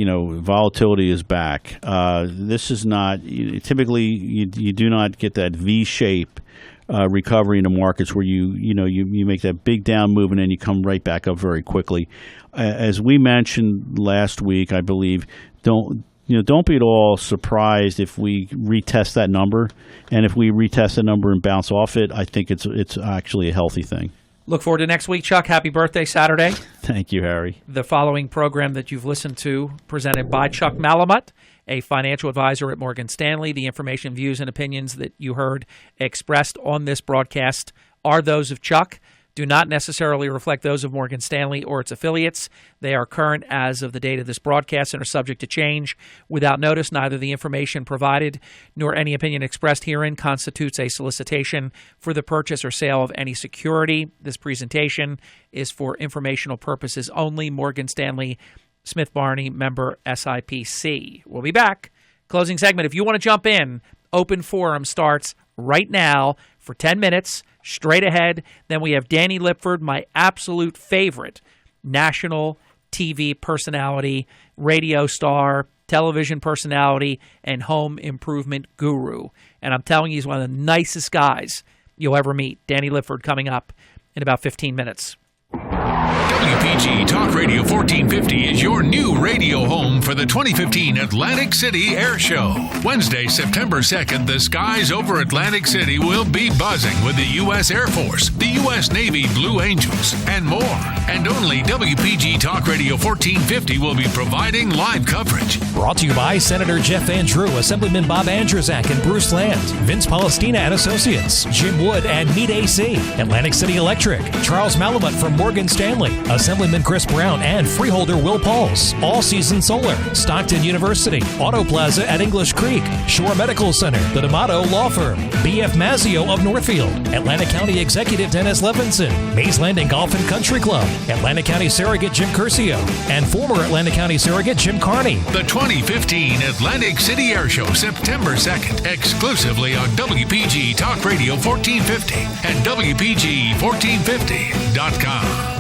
volatility is back. This is not typically you do not get that V-shape recovery in the markets where you make that big down move and then you come right back up very quickly. As we mentioned last week, I believe, don't be at all surprised if we retest that number, and if we retest the number and bounce off it, I think it's actually a healthy thing. Look forward to next week, Chuck. Happy birthday Saturday. Thank you, Harry. The following program that you've listened to, presented by Chuck Malamut, a financial advisor at Morgan Stanley. The information, views, and opinions that you heard expressed on this broadcast are those of Chuck, do not necessarily reflect those of Morgan Stanley or its affiliates. They are current as of the date of this broadcast and are subject to change. Without notice, neither the information provided nor any opinion expressed herein constitutes a solicitation for the purchase or sale of any security. This presentation is for informational purposes only. Morgan Stanley, Smith Barney, member SIPC. We'll be back. Closing segment. If you want to jump in, open forum starts right now for 10 minutes. Straight ahead, then we have Danny Lipford, my absolute favorite national TV personality, radio star, television personality, and home improvement guru. And I'm telling you, he's one of the nicest guys you'll ever meet. Danny Lipford coming up in about 15 minutes. WPG Talk Radio 1450 is your new radio home for the 2015 Atlantic City Air Show. Wednesday, September 2nd, the skies over Atlantic City will be buzzing with the U.S. Air Force, the U.S. Navy Blue Angels, and more. And only WPG Talk Radio 1450 will be providing live coverage. Brought to you by Senator Jeff Van Drew, Assemblyman Bob Andrzak and Bruce Land, Vince Palestina and Associates, Jim Wood and Mead AC, Atlantic City Electric, Charles Malamut from Morgan Stanley, Assemblyman Chris Brown and freeholder Will Pauls, All Season Solar, Stockton University, Auto Plaza at English Creek, Shore Medical Center, the D'Amato Law Firm, BF Mazzio of Northfield, Atlantic County Executive Dennis Levinson, Mays Landing Golf and Country Club, Atlantic County Surrogate Jim Curcio, and former Atlantic County Surrogate Jim Carney. The 2015 Atlantic City Air Show, September 2nd, exclusively on WPG Talk Radio 1450 and WPG1450.com.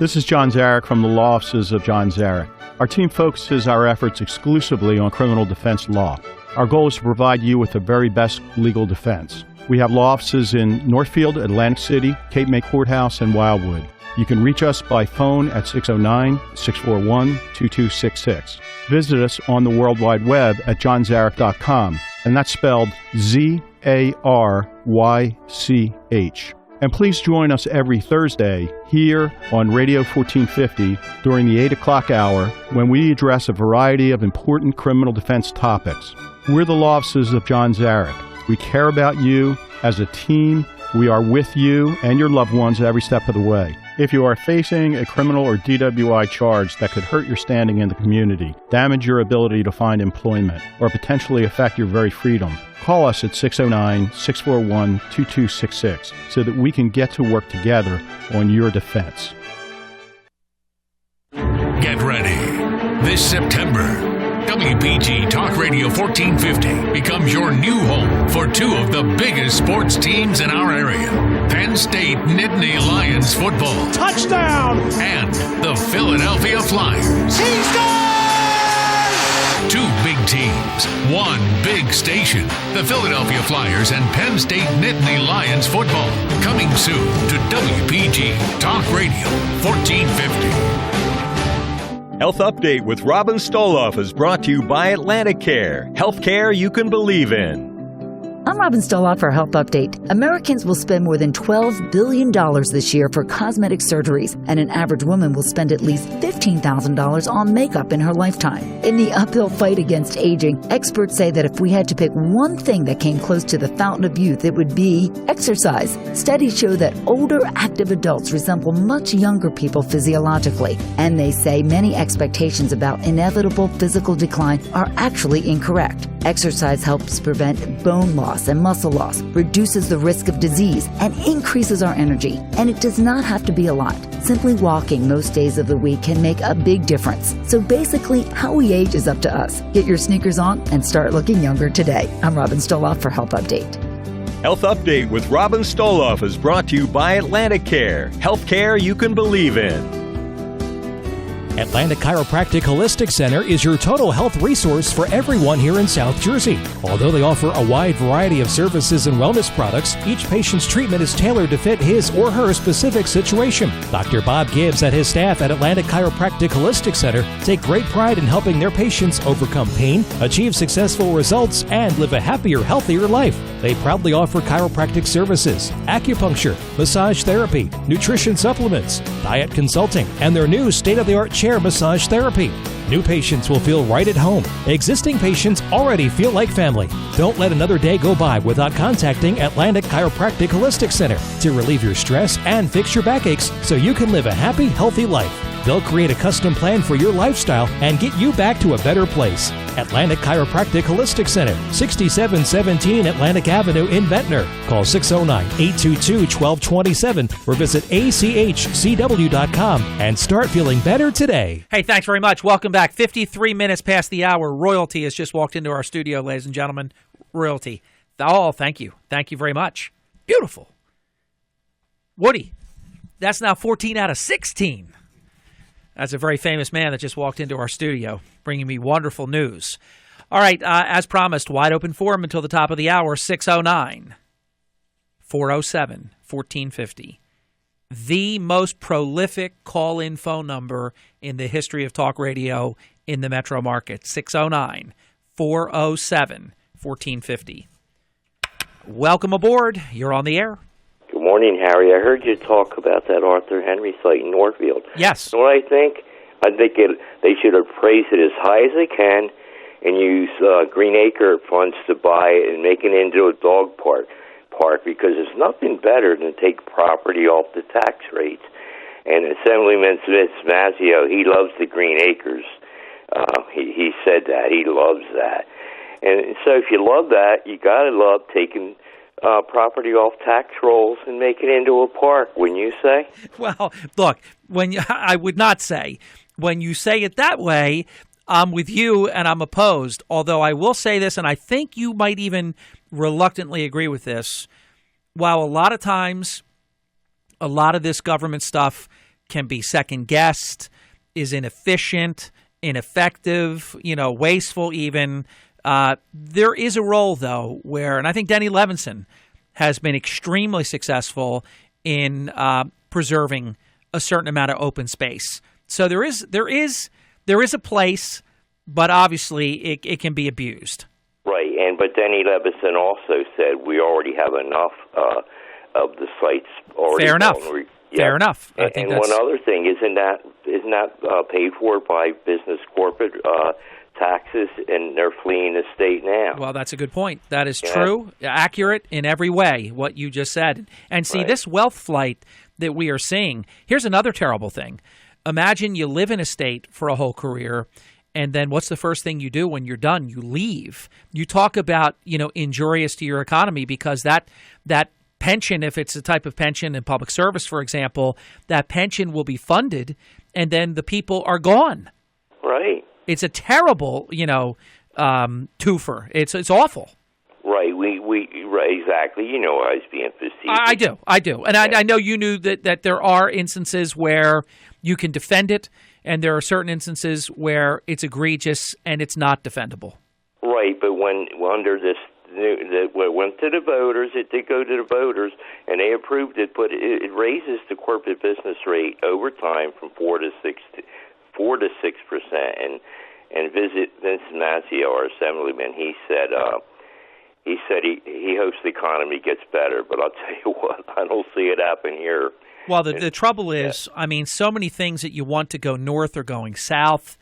This is John Zarek from the law offices of John Zarek. Our team focuses our efforts exclusively on criminal defense law. Our goal is to provide you with the very best legal defense. We have law offices in Northfield, Atlantic City, Cape May Courthouse, and Wildwood. You can reach us by phone at 609-641-2266. Visit us on the World Wide Web at johnzarek.com, and that's spelled Zaych. And please join us every Thursday here on Radio 1450 during the 8 o'clock hour when we address a variety of important criminal defense topics. We're the law offices of John Zarek. We care about you as a team. We are with you and your loved ones every step of the way. If you are facing a criminal or DWI charge that could hurt your standing in the community, damage your ability to find employment, or potentially affect your very freedom, call us at 609-641-2266 so that we can get to work together on your defense. Get ready. This September, WPG Talk Radio 1450 becomes your new home for two of the biggest sports teams in our area. Penn State Nittany Lions football. Touchdown! And the Philadelphia Flyers. He scores! Two big teams, one big station. The Philadelphia Flyers and Penn State Nittany Lions football. Coming soon to WPG Talk Radio 1450. Health Update with Robin Stoloff is brought to you by Atlanticare. Healthcare you can believe in. I'm Robin Stoloff for Health Update. Americans will spend more than $12 billion this year for cosmetic surgeries, and an average woman will spend at least $15,000 on makeup in her lifetime. In the uphill fight against aging, experts say that if we had to pick one thing that came close to the fountain of youth, it would be exercise. Studies show that older, active adults resemble much younger people physiologically, and they say many expectations about inevitable physical decline are actually incorrect. Exercise helps prevent bone loss and muscle loss, reduces the risk of disease, and increases our energy. And it does not have to be a lot. Simply walking most days of the week can make a big difference. So basically, how we age is up to us. Get your sneakers on and start looking younger today. I'm Robin Stoloff for Health Update. Health Update with Robin Stoloff is brought to you by Atlanticare. Healthcare you can believe in. Atlantic Chiropractic Holistic Center is your total health resource for everyone here in South Jersey. Although they offer a wide variety of services and wellness products, each patient's treatment is tailored to fit his or her specific situation. Dr. Bob Gibbs and his staff at Atlantic Chiropractic Holistic Center take great pride in helping their patients overcome pain, achieve successful results, and live a happier, healthier life. They proudly offer chiropractic services, acupuncture, massage therapy, nutrition supplements, diet consulting, and their new state-of-the-art chair massage therapy. New patients will feel right at home. Existing patients already feel like family. Don't let another day go by without contacting Atlantic Chiropractic Holistic Center to relieve your stress and fix your backaches so you can live a happy, healthy life. They'll create a custom plan for your lifestyle and get you back to a better place. Atlantic Chiropractic Holistic Center, 6717 Atlantic Avenue in Ventnor. Call 609-822-1227 or visit achcw.com and start feeling better today. Hey, thanks very much. Welcome back. 53 minutes past the hour. Royalty has just walked into our studio, ladies and gentlemen. Royalty. Oh, thank you. Thank you very much. Beautiful. Woody, that's now 14 out of 16. That's a very famous man that just walked into our studio, bringing me wonderful news. All right, as promised, wide open forum until the top of the hour, 609-407-1450. The most prolific call-in phone number in the history of talk radio in the metro market, 609-407-1450. Welcome aboard. You're on the air. Good morning, Harry. I heard you talk about that Arthur Henry site in Northfield. Yes. You know what I think? They should appraise it as high as they can and use Green Acre funds to buy it and make it into a dog park because there's nothing better than take property off the tax rates. And Assemblyman Smith-Mazzio, he loves the Green Acres. He said that. He loves that. And so if you love that, you got to love taking property off tax rolls and make it into a park, wouldn't you say? Well, look, I would not say. When you say it that way, I'm with you and I'm opposed. Although I will say this, and I think you might even reluctantly agree with this, while a lot of times a lot of this government stuff can be second-guessed, is inefficient, ineffective, wasteful even, there is a role, though, where, and I think Denny Levinson has been extremely successful in preserving a certain amount of open space. So there is a place, but obviously it can be abused. Right, but Denny Levison also said we already have enough of the sites already. Fair enough. Fair enough. And one other thing, isn't that paid for by business corporate taxes, and they're fleeing the state now? Well, that's a good point. That is true, accurate in every way, what you just said. And see, this wealth flight that we are seeing, here's another terrible thing. Imagine you live in a state for a whole career, and then what's the first thing you do when you're done? You leave. You talk about, injurious to your economy, because that pension, if it's a type of pension in public service, for example, that pension will be funded, and then the people are gone. Right. It's a terrible, twofer. It's awful. Right. Right, exactly. I was being facetious. I do. And I know you knew that there are instances where you can defend it, and there are certain instances where it's egregious and it's not defendable. Right, but when under this, it went to the voters, it did go to the voters, and they approved it, but it raises the corporate business rate over time from 4 to 6%. And Vincent Mazzeo, our assemblyman, he said he hopes the economy gets better, but I'll tell you what, I don't see it happen here. Well, the trouble is, so many things that you want to go north are going south.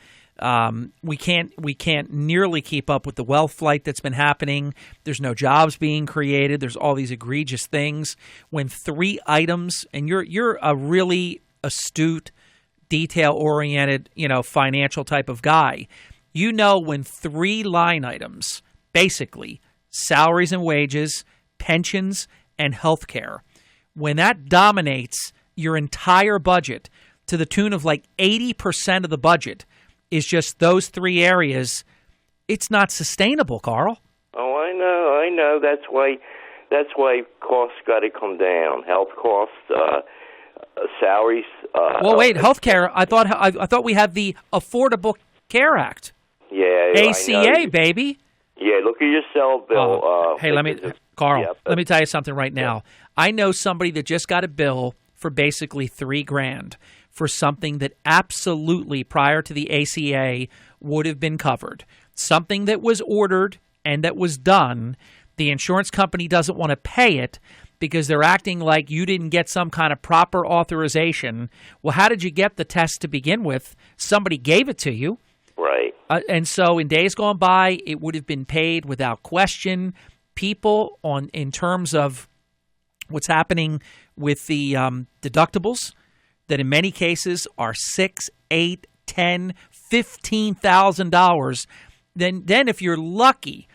We can't nearly keep up with the wealth flight that's been happening. There's no jobs being created. There's all these egregious things. When 3 items, and you're a really astute, detail-oriented, financial type of guy. When 3 line items, basically salaries and wages, pensions, and health care, when that dominates your entire budget to the tune of like 80% of the budget is just those 3 areas, it's not sustainable, Carl. Oh, I know. That's why costs got to come down. Health costs, salaries. Well, wait, healthcare. I thought we had the Affordable Care Act. Yeah, ACA, baby. Yeah, look at your cell bill. Hey, Carl, let me tell you something right now. I know somebody that just got a bill for basically $3,000 for something that absolutely prior to the ACA would have been covered. Something that was ordered and that was done. The insurance company doesn't want to pay it because they're acting like you didn't get some kind of proper authorization. Well, how did you get the test to begin with? Somebody gave it to you. Right. And so in days gone by, it would have been paid without question. People in terms of what's happening with the deductibles, that in many cases are $6,000, $8,000, $10,000, $15,000. Then if you're lucky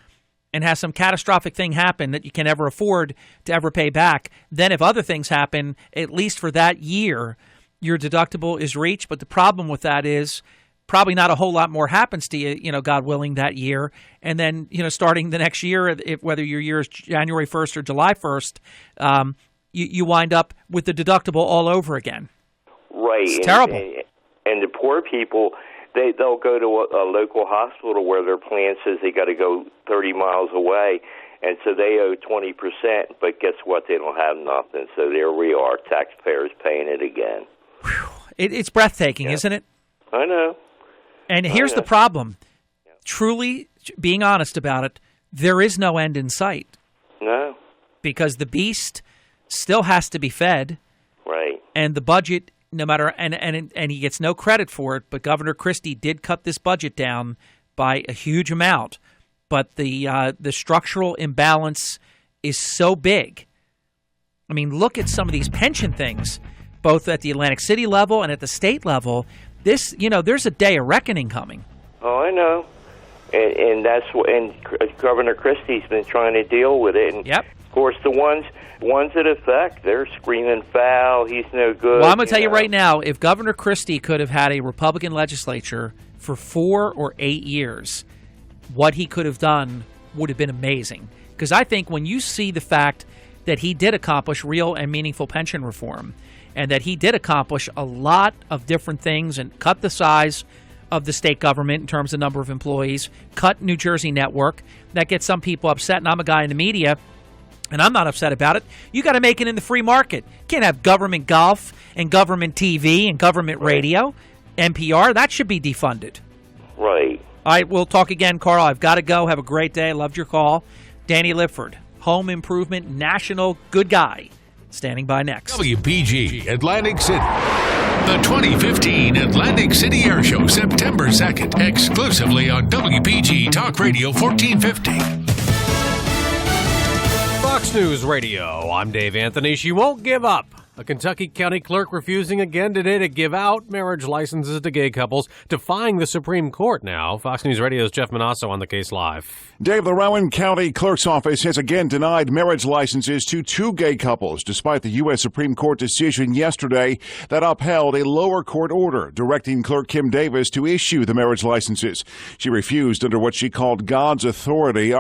and has some catastrophic thing happen that you can never afford to ever pay back, then if other things happen, at least for that year, your deductible is reached. But the problem with that is probably not a whole lot more happens to you, God willing, that year. And then, starting the next year, whether your year is January 1st or July 1st, you wind up with the deductible all over again. Right. It's terrible. And the poor people, they'll go to a local hospital where their plan says they got to go 30 miles away, and so they owe 20%, but guess what? They don't have nothing. So there we are, taxpayers paying it again. It's breathtaking, isn't it? I know. And here's the problem. Truly, being honest about it, there is no end in sight. No. Because the beast still has to be fed. Right. And the budget, no matter, and he gets no credit for it, but Governor Christie did cut this budget down by a huge amount. But the structural imbalance is so big. I mean, look at some of these pension things, both at the Atlantic City level and at the state level. This, there's a day of reckoning coming. Oh, I know. And that's what, and Governor Christie's been trying to deal with it. And yep. Of course, the ones that affect, they're screaming foul. He's no good. Well, I'm going to tell you right now, if Governor Christie could have had a Republican legislature for 4 or 8 years, what he could have done would have been amazing. Because I think when you see the fact that he did accomplish real and meaningful pension reform, and that he did accomplish a lot of different things and cut the size of the state government in terms of number of employees, cut New Jersey network. That gets some people upset, and I'm a guy in the media. and I'm not upset about it. You got to make it in the free market. You can't have government golf and government TV and government radio, NPR. That should be defunded. Right. All right, we'll talk again, Carl. I've got to go. Have a great day. I loved your call. Danny Lipford, Home Improvement National Good Guy, standing by next. WPG Atlantic City. The 2015 Atlantic City Air Show, September 2nd, exclusively on WPG Talk Radio 1450. Fox News Radio, I'm Dave Anthony. She won't give up. A Kentucky county clerk refusing again today to give out marriage licenses to gay couples, defying the Supreme Court now. Fox News Radio's Jeff Manasso on the case live. Dave, the Rowan County Clerk's Office has again denied marriage licenses to 2 gay couples, despite the U.S. Supreme Court decision yesterday that upheld a lower court order directing Clerk Kim Davis to issue the marriage licenses. She refused under what she called God's authority.